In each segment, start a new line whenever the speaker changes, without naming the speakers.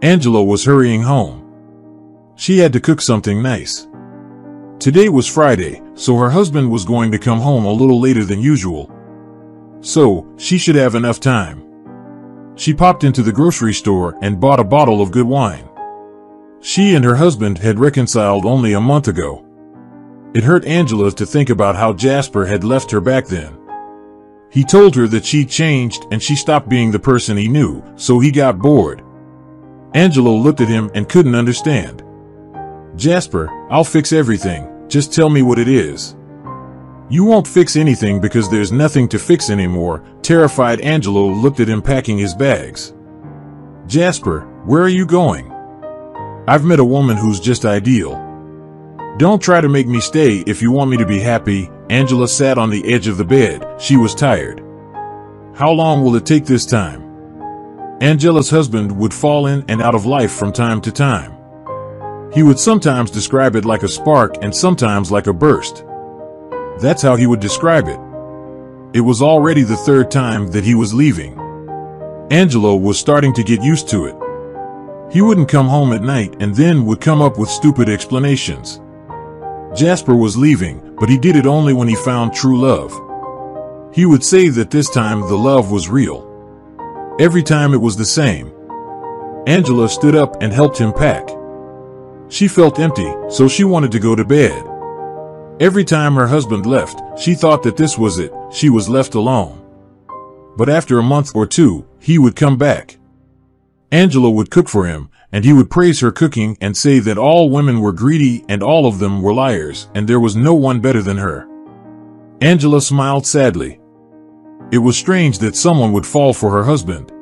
Angela was hurrying home. She had to cook something nice. Today was Friday, so her husband was going to come home a little later than usual. So, she should have enough time. She popped into the grocery store and bought a bottle of good wine. She and her husband had reconciled only a month ago. It hurt Angela to think about how Jasper had left her back then. He told her that she'd changed and she stopped being the person he knew, so he got bored. Angela looked at him and couldn't understand. "Jasper, I'll fix everything, just tell me what it is." "You won't fix anything because there's nothing to fix anymore." Terrified Angela looked at him packing his bags. "Jasper, where are you going?" "I've met a woman who's just ideal." "Don't try to make me stay if you want me to be happy." Angela sat on the edge of the bed. She was tired. "How long will it take this time?" Angela's husband would fall in and out of life from time to time. He would sometimes describe it like a spark and sometimes like a burst. That's how he would describe it. It was already the third time that he was leaving. Angela was starting to get used to it. He wouldn't come home at night and then would come up with stupid explanations. Jasper was leaving, but he did it only when he found true love. He would say that this time the love was real. Every time it was the same. Angela stood up and helped him pack. She felt empty, so she wanted to go to bed. Every time her husband left, she thought that this was it, she was left alone. But after a month or two, he would come back. Angela would cook for him, and he would praise her cooking and say that all women were greedy and all of them were liars, and there was no one better than her. Angela smiled sadly. It was strange that someone would fall for her husband.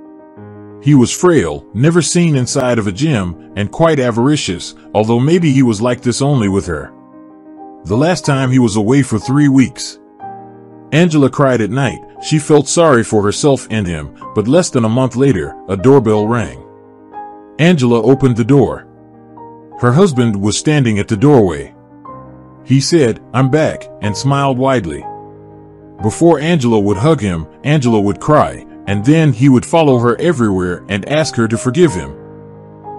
He was frail, never seen inside of a gym, and quite avaricious, although maybe he was like this only with her. The last time he was away for 3 weeks. Angela cried at night. She felt sorry for herself and him, but less than a month later, a doorbell rang. Angela opened the door. Her husband was standing at the doorway. He said, "I'm back," and smiled widely. Before Angela would hug him, Angela would cry, and then he would follow her everywhere and ask her to forgive him.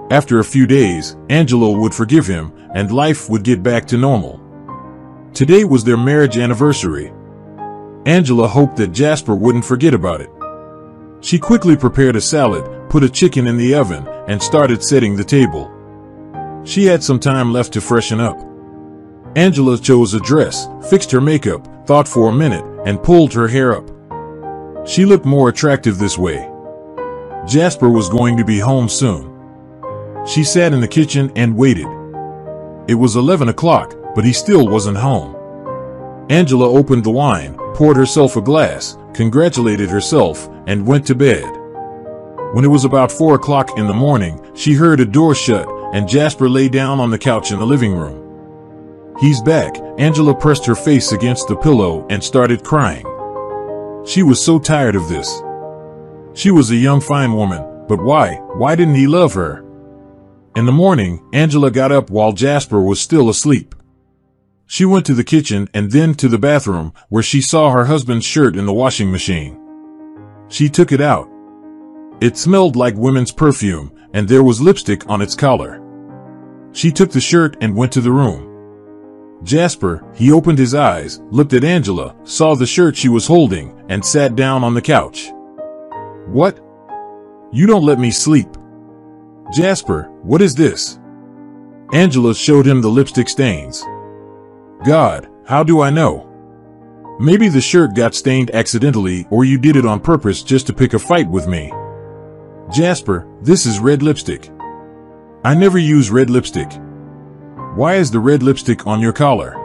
After a few days, Angela would forgive him, and life would get back to normal. Today was their marriage anniversary. Angela hoped that Jasper wouldn't forget about it. She quickly prepared a salad, put a chicken in the oven, and started setting the table. She had some time left to freshen up. Angela chose a dress, fixed her makeup, thought for a minute, and pulled her hair up. She looked more attractive this way. Jasper was going to be home soon. She sat in the kitchen and waited. It was 11 o'clock, but he still wasn't home. Angela opened the wine, poured herself a glass, congratulated herself, and went to bed. When it was about 4 o'clock in the morning, she heard a door shut, and Jasper lay down on the couch in the living room. "He's back." Angela pressed her face against the pillow and started crying. She was so tired of this. She was a young fine woman, but why didn't he love her? In the morning, Angela got up while Jasper was still asleep. She went to the kitchen and then to the bathroom, where she saw her husband's shirt in the washing machine. She took it out. It smelled like women's perfume, and there was lipstick on its collar. She took the shirt and went to the room. Jasper, he opened his eyes, looked at Angela, saw the shirt she was holding, and sat down on the couch. "What? You don't let me sleep." "Jasper, what is this?" Angela showed him the lipstick stains. "God, how do I know? Maybe the shirt got stained accidentally, or you did it on purpose just to pick a fight with me." "Jasper, this is red lipstick." "I never use red lipstick." "Why is the red lipstick on your collar?"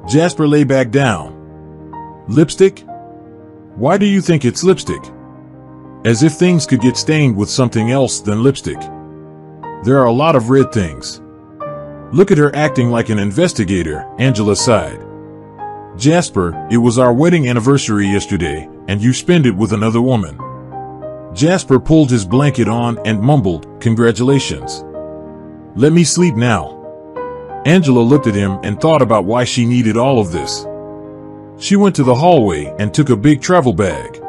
Jasper lay back down. "Lipstick? Why do you think it's lipstick? As if things could get stained with something else than lipstick. There are a lot of red things." "Look at her acting like an investigator," Angela sighed. "Jasper, it was our wedding anniversary yesterday, and you spent it with another woman." Jasper pulled his blanket on and mumbled, "Congratulations. Let me sleep now." Angela looked at him and thought about why she needed all of this. She went to the hallway and took a big travel bag.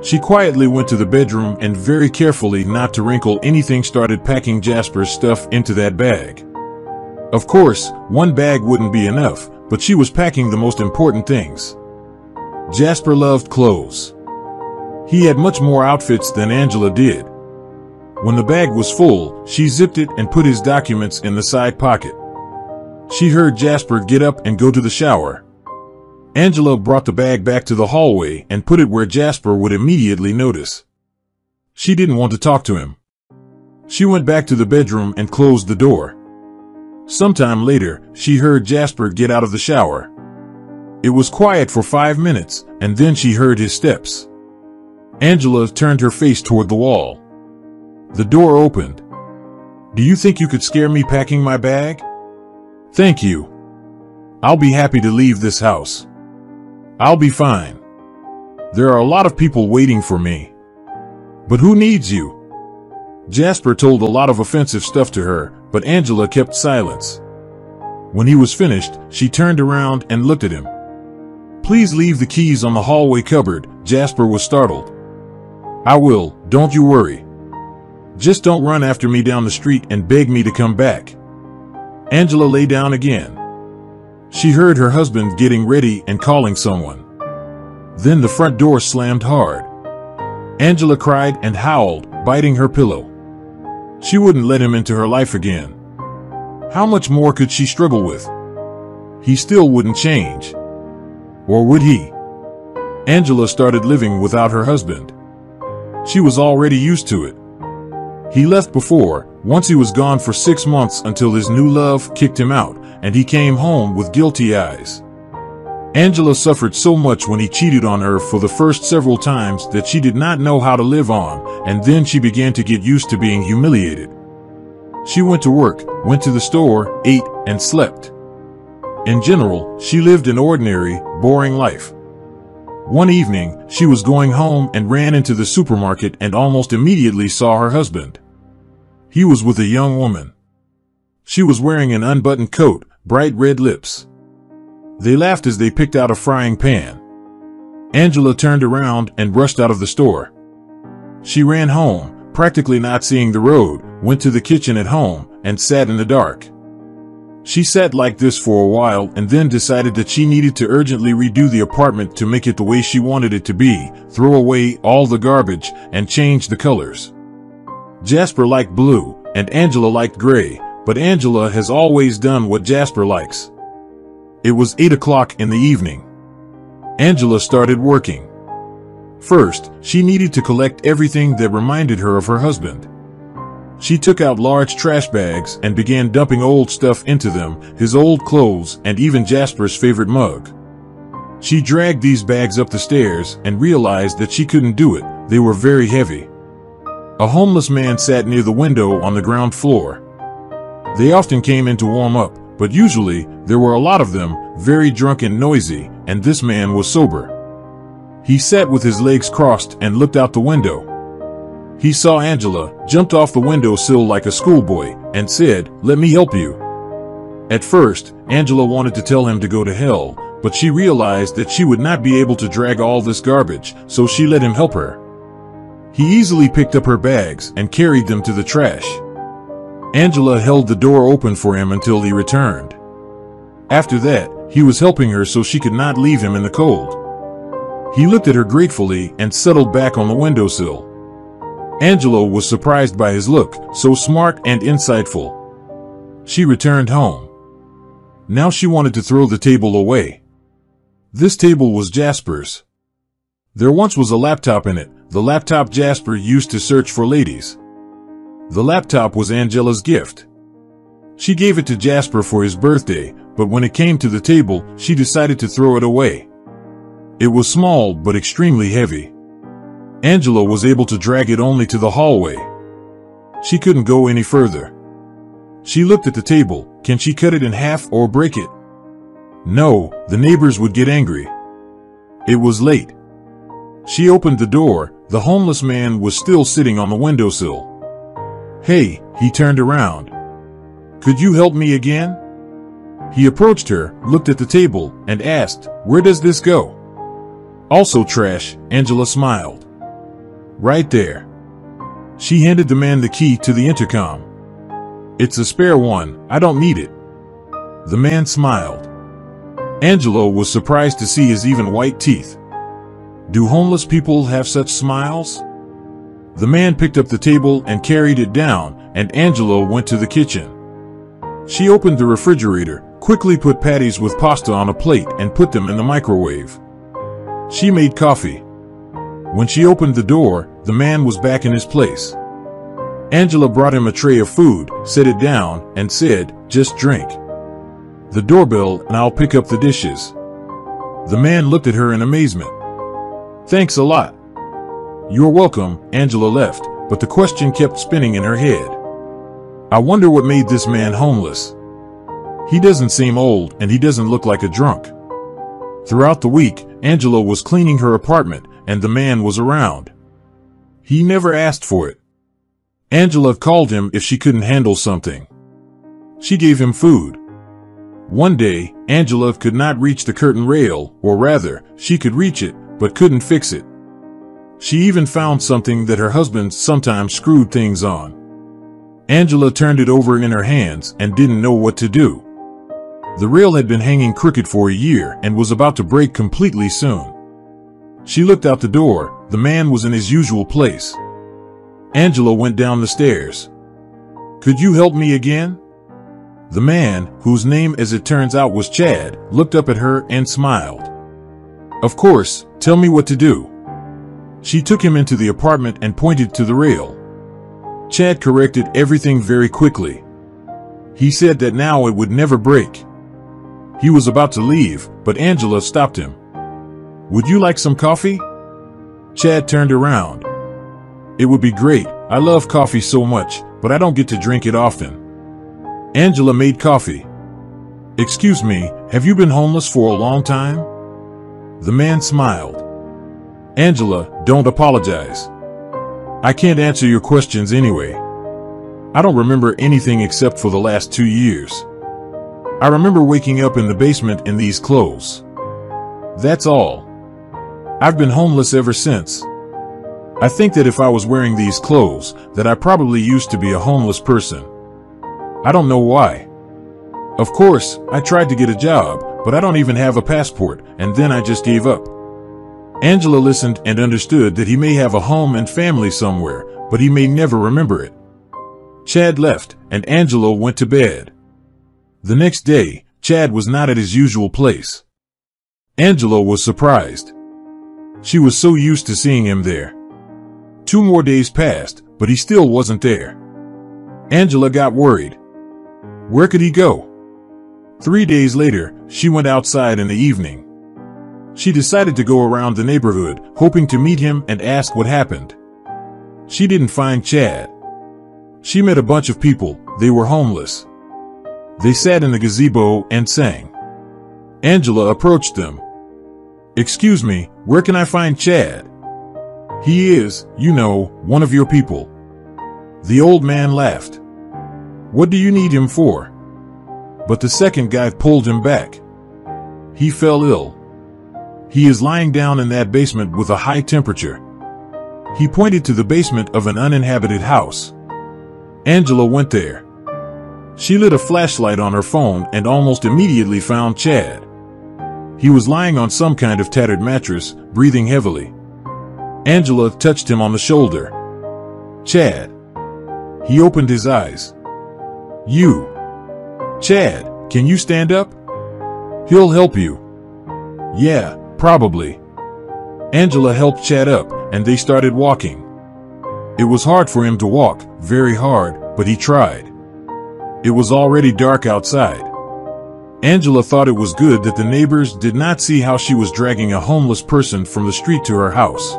She quietly went to the bedroom and very carefully, not to wrinkle anything, started packing Jasper's stuff into that bag. Of course, one bag wouldn't be enough, but she was packing the most important things. Jasper loved clothes. He had much more outfits than Angela did. When the bag was full, she zipped it and put his documents in the side pocket. She heard Jasper get up and go to the shower. Angela brought the bag back to the hallway and put it where Jasper would immediately notice. She didn't want to talk to him. She went back to the bedroom and closed the door. Sometime later, she heard Jasper get out of the shower. It was quiet for 5 minutes, and then she heard his steps. Angela turned her face toward the wall. The door opened. "Do you think you could scare me packing my bag?" "Thank you. I'll be happy to leave this house. I'll be fine. There are a lot of people waiting for me." "But who needs you?" Jasper told a lot of offensive stuff to her, but Angela kept silence. When he was finished, she turned around and looked at him. "Please leave the keys on the hallway cupboard." Jasper was startled. "I will, don't you worry. Just don't run after me down the street and beg me to come back." Angela lay down again. She heard her husband getting ready and calling someone. Then the front door slammed hard. Angela cried and howled, biting her pillow. She wouldn't let him into her life again. How much more could she struggle with? He still wouldn't change. Or would he? Angela started living without her husband. She was already used to it. He left before. Once he was gone for 6 months until his new love kicked him out, and he came home with guilty eyes. Angela suffered so much when he cheated on her for the first several times that she did not know how to live on, and then she began to get used to being humiliated. She went to work, went to the store, ate, and slept. In general, she lived an ordinary, boring life. One evening, she was going home and ran into the supermarket and almost immediately saw her husband. He was with a young woman. She was wearing an unbuttoned coat, bright red lips. They laughed as they picked out a frying pan. Angela turned around and rushed out of the store. She ran home, practically not seeing the road, went to the kitchen at home, and sat in the dark. She sat like this for a while and then decided that she needed to urgently redo the apartment to make it the way she wanted it to be, throw away all the garbage, and change the colors. Jasper liked blue, and Angela liked gray, but Angela has always done what Jasper likes. It was 8 o'clock in the evening. Angela started working. First, she needed to collect everything that reminded her of her husband. She took out large trash bags and began dumping old stuff into them, his old clothes, and even Jasper's favorite mug. She dragged these bags up the stairs and realized that she couldn't do it. They were very heavy. A homeless man sat near the window on the ground floor. They often came in to warm up, but usually there were a lot of them, very drunk and noisy, and this man was sober. He sat with his legs crossed and looked out the window. He saw Angela, jumped off the windowsill like a schoolboy, and said, "Let me help you." At first, Angela wanted to tell him to go to hell, but she realized that she would not be able to drag all this garbage, so she let him help her. He easily picked up her bags and carried them to the trash. Angela held the door open for him until he returned. After that, he was helping her so she could not leave him in the cold. He looked at her gratefully and settled back on the windowsill. Angela was surprised by his look, so smart and insightful. She returned home. Now she wanted to throw the table away. This table was Jasper's. There once was a laptop in it, the laptop Jasper used to search for ladies. The laptop was Angela's gift. She gave it to Jasper for his birthday, but when it came to the table, she decided to throw it away. It was small but extremely heavy. Angela was able to drag it only to the hallway. She couldn't go any further. She looked at the table. Can she cut it in half or break it? No, the neighbors would get angry. It was late. She opened the door. The homeless man was still sitting on the windowsill. "Hey," he turned around. "Could you help me again?" He approached her, looked at the table, and asked, "Where does this go?" "Also trash," Angela smiled. Right there. She handed the man the key to the intercom. It's a spare one, I don't need it. The man smiled. Angelo was surprised to see his even white teeth. Do homeless people have such smiles? The man picked up the table and carried it down, and Angelo went to the kitchen. She opened the refrigerator, quickly put patties with pasta on a plate and put them in the microwave. She made coffee. When she opened the door, the man was back in his place. Angela brought him a tray of food, set it down, and said, "Just drink. The doorbell and I'll pick up the dishes." The man looked at her in amazement. "Thanks a lot." "You're welcome." Angela left, but the question kept spinning in her head. I wonder what made this man homeless. He doesn't seem old and he doesn't look like a drunk. Throughout the week, Angela was cleaning her apartment and the man was around. He never asked for it. Angela called him if she couldn't handle something. She gave him food. One day, Angela could not reach the curtain rail, or rather, she could reach it, but couldn't fix it. She even found something that her husband sometimes screwed things on. Angela turned it over in her hands and didn't know what to do. The rail had been hanging crooked for a year and was about to break completely soon. She looked out the door. The man was in his usual place. Angela went down the stairs. "Could you help me again?" The man, whose name as it turns out was Chad, looked up at her and smiled. "Of course, tell me what to do." She took him into the apartment and pointed to the rail. Chad corrected everything very quickly. He said that now it would never break. He was about to leave, but Angela stopped him. "Would you like some coffee?" Chad turned around. "It would be great. I love coffee so much, but I don't get to drink it often." Angela made coffee. "Excuse me, have you been homeless for a long time?" The man smiled. "Angela, don't apologize. I can't answer your questions anyway. I don't remember anything except for the last 2 years. I remember waking up in the basement in these clothes. That's all. I've been homeless ever since. I think that if I was wearing these clothes, that I probably used to be a homeless person. I don't know why. Of course, I tried to get a job, but I don't even have a passport, and then I just gave up." Angela listened and understood that he may have a home and family somewhere, but he may never remember it. Chad left, and Angela went to bed. The next day, Chad was not at his usual place. Angela was surprised. She was so used to seeing him there. 2 more days passed, but he still wasn't there. Angela got worried. Where could he go? 3 days later, she went outside in the evening. She decided to go around the neighborhood, hoping to meet him and ask what happened. She didn't find Chad. She met a bunch of people. They were homeless. They sat in the gazebo and sang. Angela approached them. "Excuse me, where can I find Chad?" "He is, you know, one of your people." The old man laughed. "What do you need him for?" But the second guy pulled him back. "He fell ill. He is lying down in that basement with a high temperature." He pointed to the basement of an uninhabited house. Angela went there. She lit a flashlight on her phone and almost immediately found Chad. He was lying on some kind of tattered mattress, breathing heavily. Angela touched him on the shoulder. "Chad." He opened his eyes. "You. Chad, can you stand up? He'll help you." "Yeah, probably." Angela helped Chad up, and they started walking. It was hard for him to walk, very hard, but he tried. It was already dark outside. Angela thought it was good that the neighbors did not see how she was dragging a homeless person from the street to her house.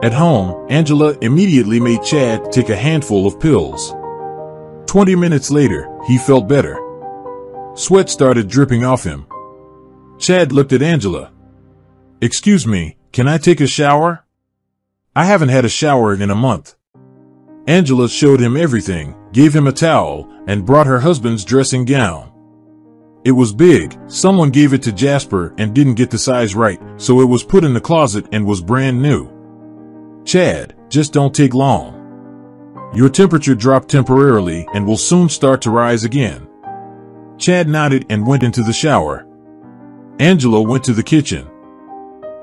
At home, Angela immediately made Chad take a handful of pills. 20 minutes later, he felt better. Sweat started dripping off him. Chad looked at Angela. "Excuse me, can I take a shower? I haven't had a shower in a month." Angela showed him everything, gave him a towel, and brought her husband's dressing gown. It was big. Someone gave it to Jasper and didn't get the size right, so it was put in the closet and was brand new. Chad, just don't take long. Your temperature dropped temporarily and will soon start to rise again. Chad nodded and went into the shower. Angela went to the kitchen.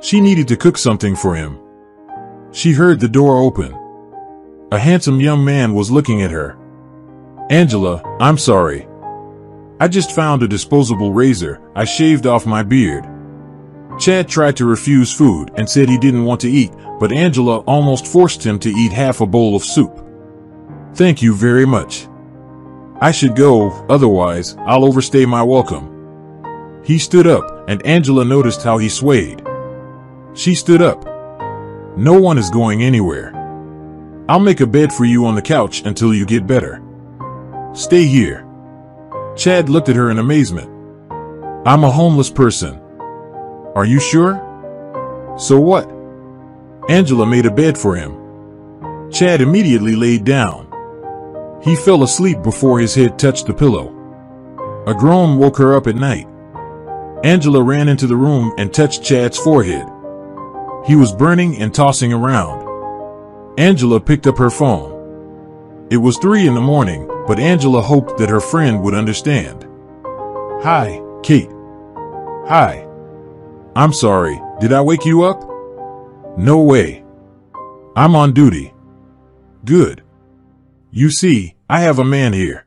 She needed to cook something for him. She heard the door open. A handsome young man was looking at her. Angela, I'm sorry. I just found a disposable razor. I shaved off my beard. Chad tried to refuse food and said he didn't want to eat, but Angela almost forced him to eat half a bowl of soup. Thank you very much. I should go, otherwise I'll overstay my welcome. He stood up, and Angela noticed how he swayed. She stood up. No one is going anywhere. I'll make a bed for you on the couch until you get better. Stay here. Chad looked at her in amazement. I'm a homeless person. Are you sure? So what? Angela made a bed for him. Chad immediately laid down. He fell asleep before his head touched the pillow. A groan woke her up at night. Angela ran into the room and touched Chad's forehead. He was burning and tossing around. Angela picked up her phone. It was 3 in the morning, but Angela hoped that her friend would understand. Hi, Kate. Hi. I'm sorry, did I wake you up? No way. I'm on duty. Good. You see, I have a man here.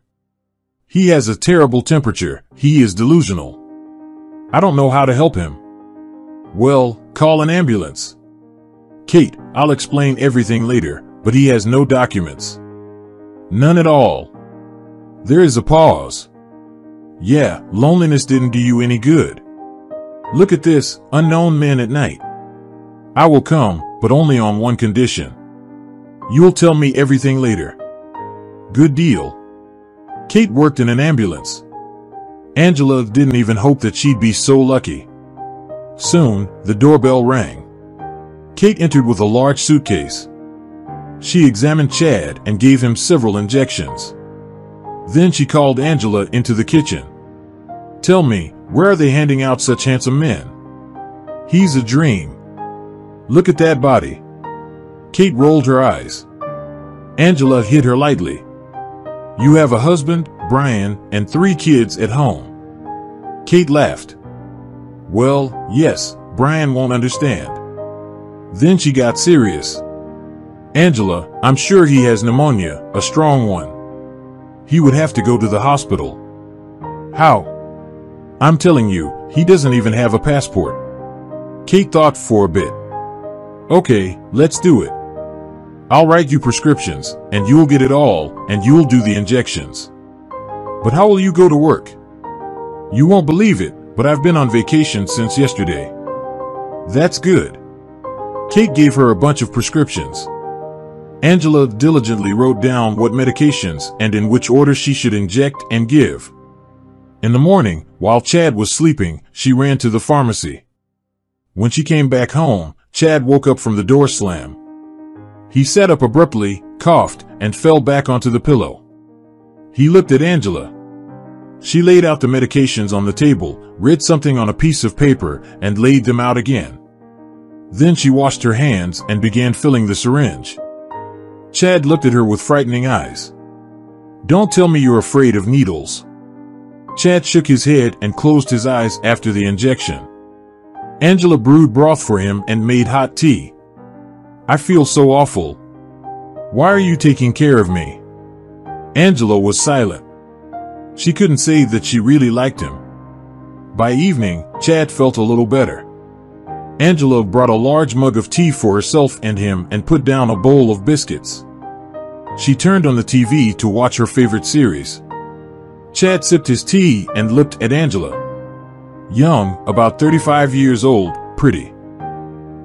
He has a terrible temperature. He is delusional. I don't know how to help him. Well, call an ambulance. Kate, I'll explain everything later, but he has no documents. None at all. There is a pause. Yeah, loneliness didn't do you any good. Look at this, unknown men at night. I will come, but only on one condition. You'll tell me everything later. Good deal. Kate worked in an ambulance. Angela didn't even hope that she'd be so lucky. Soon, the doorbell rang. Kate entered with a large suitcase. She examined Chad and gave him several injections. Then she called Angela into the kitchen. Tell me, where are they handing out such handsome men? He's a dream. Look at that body. Kate rolled her eyes. Angela hit her lightly. You have a husband, Brian, and 3 kids at home. Kate laughed. Well, yes, Brian won't understand. Then she got serious. Angela, I'm sure he has pneumonia, a strong one. He would have to go to the hospital. How? I'm telling you, he doesn't even have a passport. Kate thought for a bit. Okay, let's do it. I'll write you prescriptions, and you'll get it all, and you'll do the injections. But how will you go to work? You won't believe it, but I've been on vacation since yesterday. That's good. Kate gave her a bunch of prescriptions. Angela diligently wrote down what medications and in which order she should inject and give. In the morning, while Chad was sleeping, she ran to the pharmacy. When she came back home, Chad woke up from the door slam. He sat up abruptly, coughed, and fell back onto the pillow. He looked at Angela. She laid out the medications on the table, read something on a piece of paper, and laid them out again. Then she washed her hands and began filling the syringe. Chad looked at her with frightening eyes. Don't tell me you're afraid of needles. Chad shook his head and closed his eyes after the injection. Angela brewed broth for him and made hot tea. I feel so awful. Why are you taking care of me? Angela was silent. She couldn't say that she really liked him. By evening, Chad felt a little better. Angela brought a large mug of tea for herself and him and put down a bowl of biscuits. She turned on the TV to watch her favorite series. Chad sipped his tea and looked at Angela. Young, about 35 years old, pretty.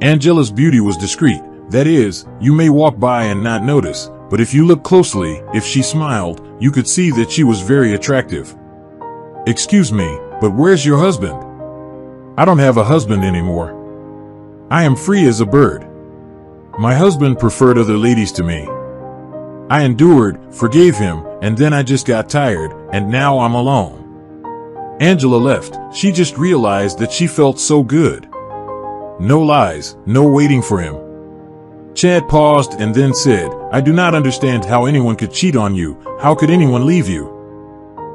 Angela's beauty was discreet. That is, you may walk by and not notice, but if you look closely, if she smiled, you could see that she was very attractive. Excuse me, but where's your husband? I don't have a husband anymore. I am free as a bird. My husband preferred other ladies to me. I endured, forgave him, and then I just got tired, and now I'm alone. Angela left. She just realized that she felt so good. No lies, no waiting for him. Chad paused and then said, "I do not understand how anyone could cheat on you. How could anyone leave you?"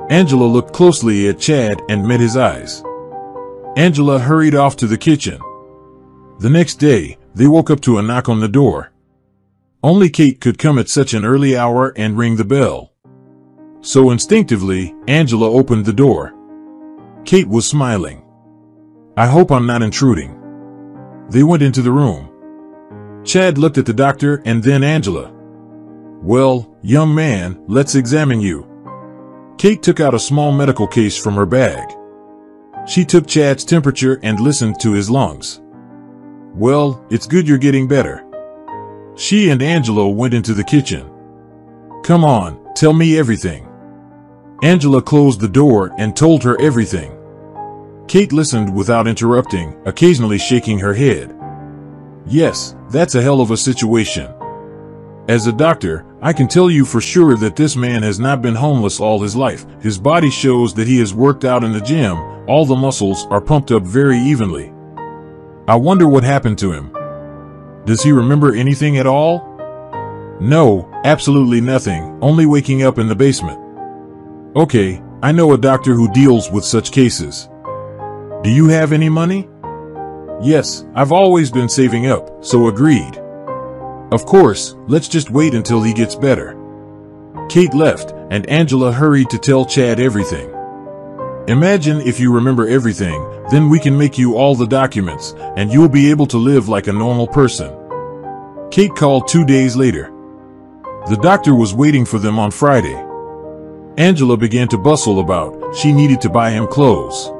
Angela looked closely at Chad and met his eyes. Angela hurried off to the kitchen. The next day, they woke up to a knock on the door. Only Kate could come at such an early hour and ring the bell. So instinctively, Angela opened the door. Kate was smiling. "I hope I'm not intruding." They went into the room. Chad looked at the doctor and then Angela. "Well, young man, let's examine you." Kate took out a small medical case from her bag. She took Chad's temperature and listened to his lungs. "Well, it's good you're getting better." She and Angela went into the kitchen. "Come on, tell me everything." Angela closed the door and told her everything. Kate listened without interrupting, occasionally shaking her head. "Yes, that's a hell of a situation. As a doctor, I can tell you for sure that this man has not been homeless all his life. His body shows that he has worked out in the gym. All the muscles are pumped up very evenly. I wonder what happened to him. Does he remember anything at all?" "No, absolutely nothing, only waking up in the basement." "Okay, I know a doctor who deals with such cases. Do you have any money?" "Yes, I've always been saving up, so agreed." "Of course, let's just wait until he gets better." Kate left, and Angela hurried to tell Chad everything. "Imagine if you remember everything, then we can make you all the documents, and you'll be able to live like a normal person." Kate called 2 days later. The doctor was waiting for them on Friday. Angela began to bustle about. She needed to buy him clothes.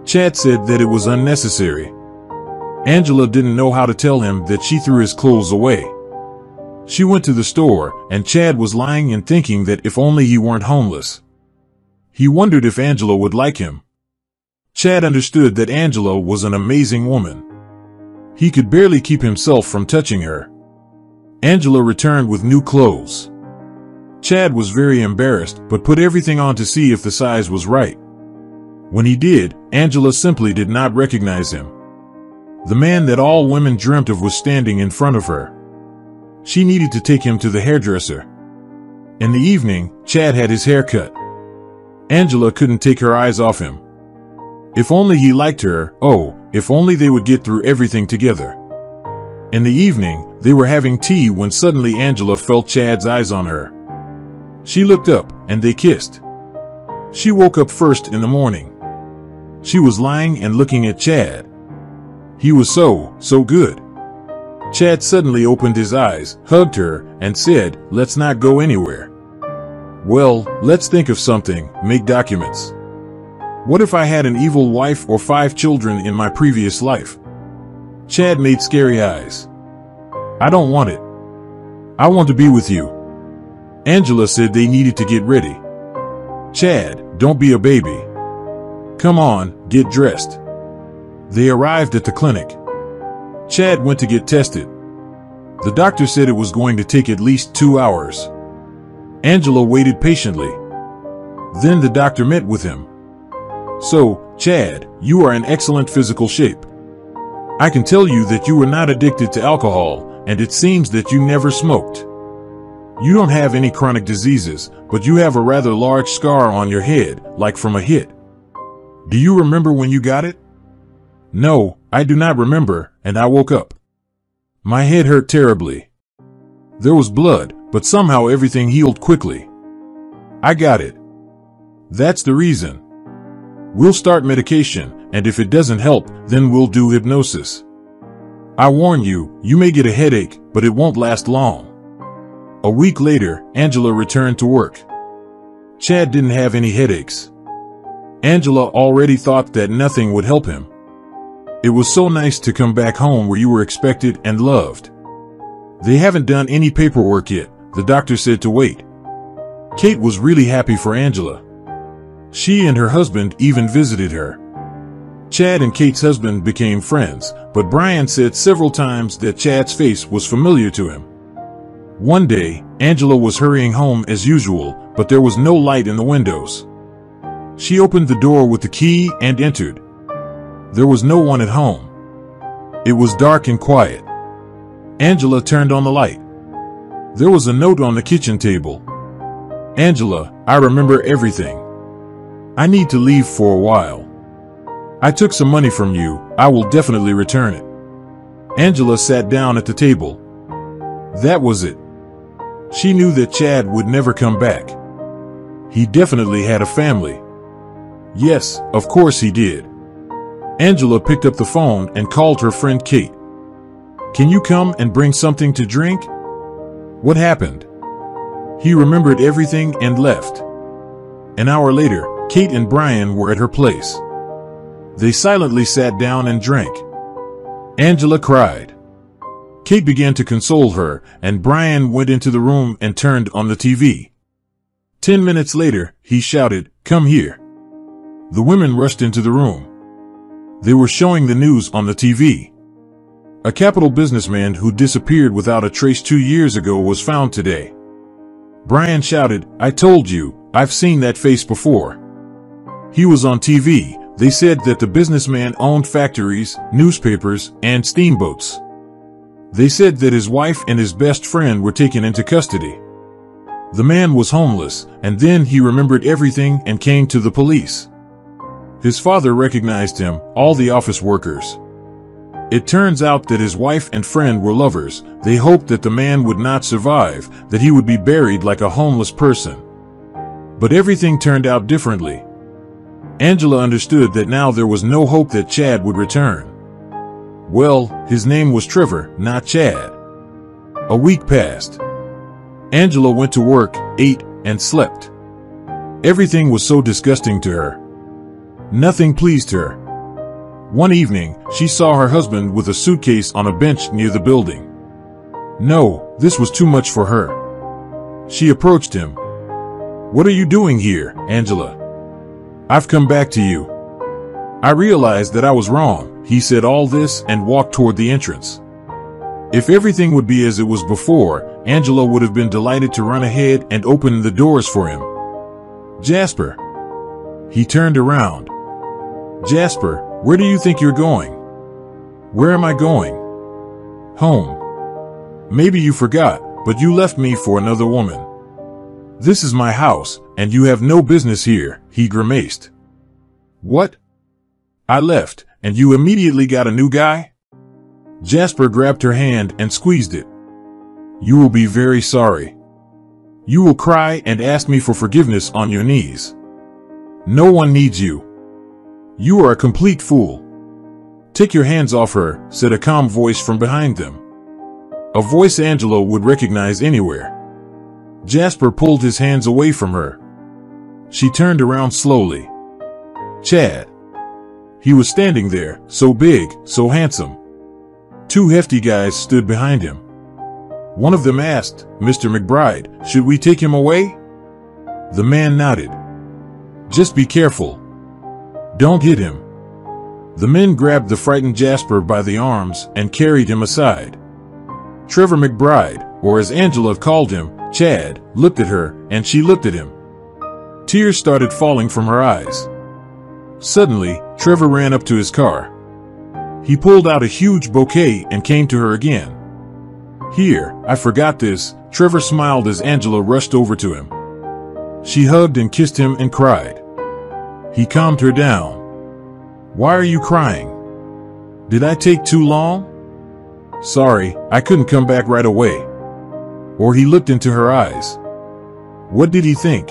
Chad said that it was unnecessary. Angela didn't know how to tell him that she threw his clothes away. She went to the store, and Chad was lying and thinking that if only he weren't homeless. He wondered if Angela would like him. Chad understood that Angela was an amazing woman. He could barely keep himself from touching her. Angela returned with new clothes. Chad was very embarrassed, but put everything on to see if the size was right. When he did, Angela simply did not recognize him. The man that all women dreamt of was standing in front of her. She needed to take him to the hairdresser. In the evening, Chad had his hair cut. Angela couldn't take her eyes off him. If only he liked her, oh, if only they would get through everything together. In the evening, they were having tea when suddenly Angela felt Chad's eyes on her. She looked up, and they kissed. She woke up first in the morning. She was lying and looking at Chad. He was so good. Chad suddenly opened his eyes, hugged her, and said, "Let's not go anywhere." "Well, let's think of something, make documents. What if I had an evil wife or 5 children in my previous life?" Chad made scary eyes. "I don't want it. I want to be with you." Angela said they needed to get ready. "Chad, don't be a baby. Come on, get dressed." They arrived at the clinic. Chad went to get tested. The doctor said it was going to take at least 2 hours. Angela waited patiently. Then the doctor met with him. "So, Chad, you are in excellent physical shape. I can tell you that you were not addicted to alcohol, and it seems that you never smoked. You don't have any chronic diseases, but you have a rather large scar on your head, like from a hit. Do you remember when you got it?" "No, I do not remember, and I woke up. My head hurt terribly. There was blood, but somehow everything healed quickly. I got it. That's the reason. We'll start medication, and if it doesn't help, then we'll do hypnosis. I warn you, you may get a headache, but it won't last long." A week later, Angela returned to work. Chad didn't have any headaches. Angela already thought that nothing would help him. It was so nice to come back home where you were expected and loved. "They haven't done any paperwork yet," the doctor said to wait. Kate was really happy for Angela. She and her husband even visited her. Chad and Kate's husband became friends, but Brian said several times that Chad's face was familiar to him. One day, Angela was hurrying home as usual, but there was no light in the windows. She opened the door with the key and entered. There was no one at home. It was dark and quiet. Angela turned on the light. There was a note on the kitchen table. Angela, I remember everything. I need to leave for a while. I took some money from you. I will definitely return it. Angela sat down at the table. That was it. She knew that Chad would never come back. He definitely had a family. Yes, of course he did. Angela picked up the phone and called her friend Kate. Can you come and bring something to drink? What happened? He remembered everything and left. An hour later, Kate and Brian were at her place. They silently sat down and drank. Angela cried. Kate began to console her, and Brian went into the room and turned on the TV. 10 minutes later, he shouted, "Come here." The women rushed into the room. They were showing the news on the TV. A capital businessman who disappeared without a trace 2 years ago was found today. Brian shouted, "I told you, I've seen that face before." He was on TV. They said that the businessman owned factories, newspapers, and steamboats. They said that his wife and his best friend were taken into custody. The man was homeless, and then he remembered everything and came to the police. His father recognized him, all the office workers. It turns out that his wife and friend were lovers. They hoped that the man would not survive, that he would be buried like a homeless person. But everything turned out differently. Angela understood that now there was no hope that Chad would return. Well, his name was Trevor, not Chad. A week passed. Angela went to work, ate, and slept. Everything was so disgusting to her. Nothing pleased her. One evening, she saw her husband with a suitcase on a bench near the building. No, this was too much for her. She approached him. "What are you doing here, Angela?" "I've come back to you." "I realized that I was wrong." He said all this and walked toward the entrance. If everything would be as it was before, Angela would have been delighted to run ahead and open the doors for him. "Jasper." He turned around. "Jasper, where do you think you're going?" "Where am I going?" "Home." "Maybe you forgot, but you left me for another woman." "This is my house, and you have no business here," he grimaced. "What?" "I left, and you immediately got a new guy?" Jasper grabbed her hand and squeezed it. "You will be very sorry. You will cry and ask me for forgiveness on your knees. No one needs you. You are a complete fool." "Take your hands off her," said a calm voice from behind them. A voice Angela would recognize anywhere. Jasper pulled his hands away from her. She turned around slowly. Chad. He was standing there, so big, so handsome. Two hefty guys stood behind him. One of them asked, "Mr. McBride, should we take him away?" The man nodded. "Just be careful. Don't hit him." The men grabbed the frightened Jasper by the arms and carried him aside. Trevor McBride, or as Angela called him, Chad, looked at her, and she looked at him. Tears started falling from her eyes. Suddenly, Trevor ran up to his car. He pulled out a huge bouquet and came to her again. "Here, I forgot this," Trevor smiled as Angela rushed over to him. She hugged and kissed him and cried. He calmed her down. "Why are you crying? Did I take too long?" "Sorry, I couldn't come back right away." Or he looked into her eyes. What did he think?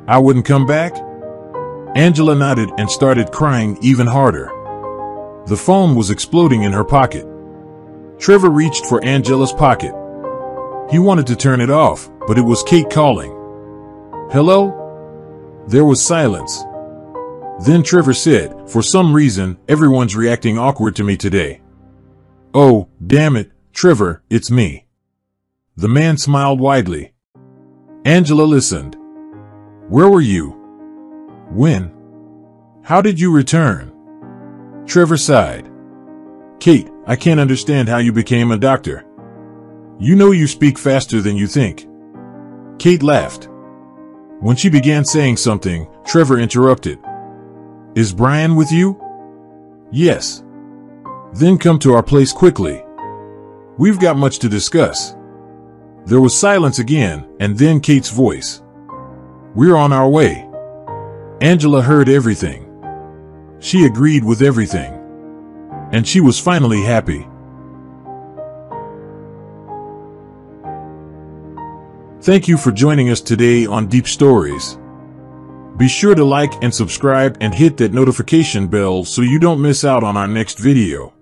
I wouldn't come back? Angela nodded and started crying even harder. The phone was exploding in her pocket. Trevor reached for Angela's pocket. He wanted to turn it off, but it was Kate calling. "Hello?" There was silence. Then Trevor said, "For some reason, everyone's reacting awkward to me today." "Oh, damn it, Trevor, it's me." The man smiled widely. Angela listened. "Where were you? When? How did you return?" Trevor sighed. "Kate, I can't understand how you became a doctor. You know you speak faster than you think." Kate laughed. When she began saying something, Trevor interrupted. "Is Brian with you?" "Yes." "Then come to our place quickly." We've got much to discuss." There was silence again, and then Kate's voice. "We're on our way." Angela heard everything. She agreed with everything. And she was finally happy. Thank you for joining us today on Deep Stories. Be sure to like and subscribe and hit that notification bell so you don't miss out on our next video.